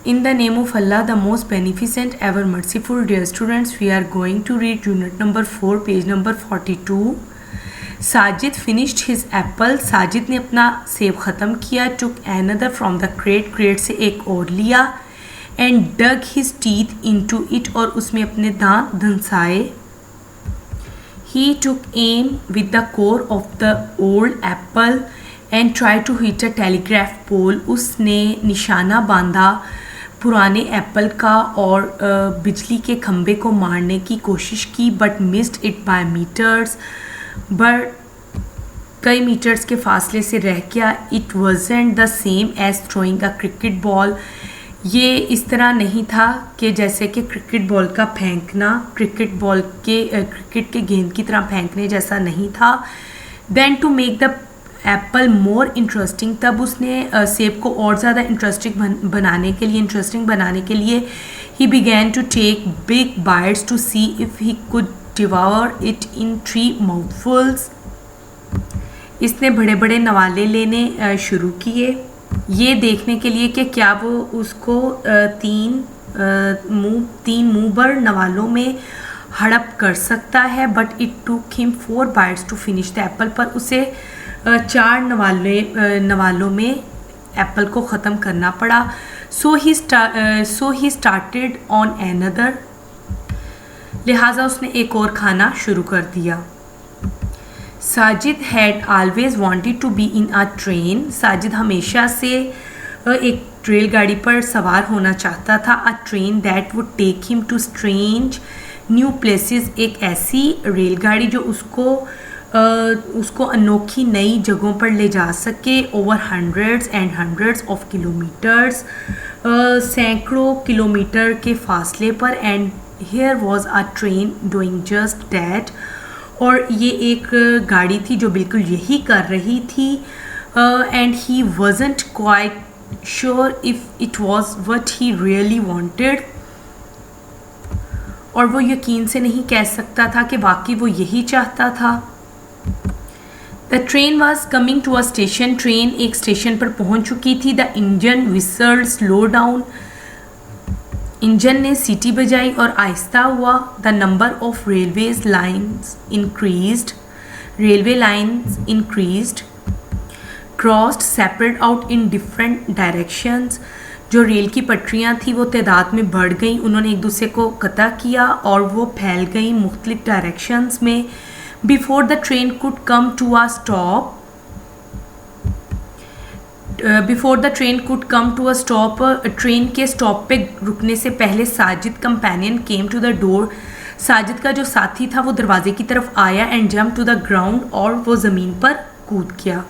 In the name of Allah, the most beneficent, ever merciful. Dear students, we are going to read unit number 4, page number 42. Sajid finished his apple. Sajid ने अपना सेब ख़त्म किया. Took another from the crate. crate से एक और लिया. And dug his teeth into it. और उसमें अपने दांत धंसाए. He took aim with the core of the old apple and tried to hit a telegraph pole. उसने निशाना बांधा पुराने एप्पल का और बिजली के खंबे को मारने की कोशिश की. But missed it by metres. But कई मीटर्स के फासले से रह गया. It wasn't the same as throwing a cricket ball. ये इस तरह नहीं था कि जैसे कि क्रिकेट बॉल का फेंकना क्रिकेट के गेंद की तरह फेंकने जैसा नहीं था. Then to make the apple more interesting, तब उसने सेब को और ज़्यादा इंटरेस्टिंग बनाने के लिए he began to take big bites to see if he could devour it in 3 mouthfuls. इसने बड़े बड़े नवाले लेने शुरू किए ये देखने के लिए कि क्या वो उसको तीन मुंह भर नवालों में हड़प कर सकता है. But it took him 4 bites to finish the apple, पर उसे 4 नवालों में एप्पल को ख़त्म करना पड़ा. So he started on another, लिहाजा उसने एक और खाना शुरू कर दिया. Sajid had always wanted to be in a train. Sajid हमेशा से एक रेलगाड़ी पर सवार होना चाहता था. A train that would take him to strange new places, एक ऐसी रेलगाड़ी जो उसको अनोखी नई जगहों पर ले जा सके. Over hundreds and hundreds of kilometres, सैकड़ों किलोमीटर के फासले पर. And here was a train doing just that, और ये एक गाड़ी थी जो बिल्कुल यही कर रही थी. And he wasn't quite sure if it was what he really wanted, और वो यकीन से नहीं कह सकता था कि वाकई वो यही चाहता था. The train was coming to a station. Train एक स्टेशन पर पहुंच चुकी थी. The engine whistle slow down. Engine ने सीटी बजाई और आहिस्ता हुआ. The number of railway lines increased. Crossed separate out in different directions. जो रेल की पटरियां थी वो तादाद में बढ़ गई. उन्होंने एक दूसरे को कता किया और वो फैल गई मुख्तलिफ डायरेक्शंस में. Before the train could come to a stop, train के स्टॉप पे रुकने से पहले Sajid companion came to the door. Sajid का जो साथी था वो दरवाजे की तरफ आया. And jump to the ground, और वो ज़मीन पर कूद गया.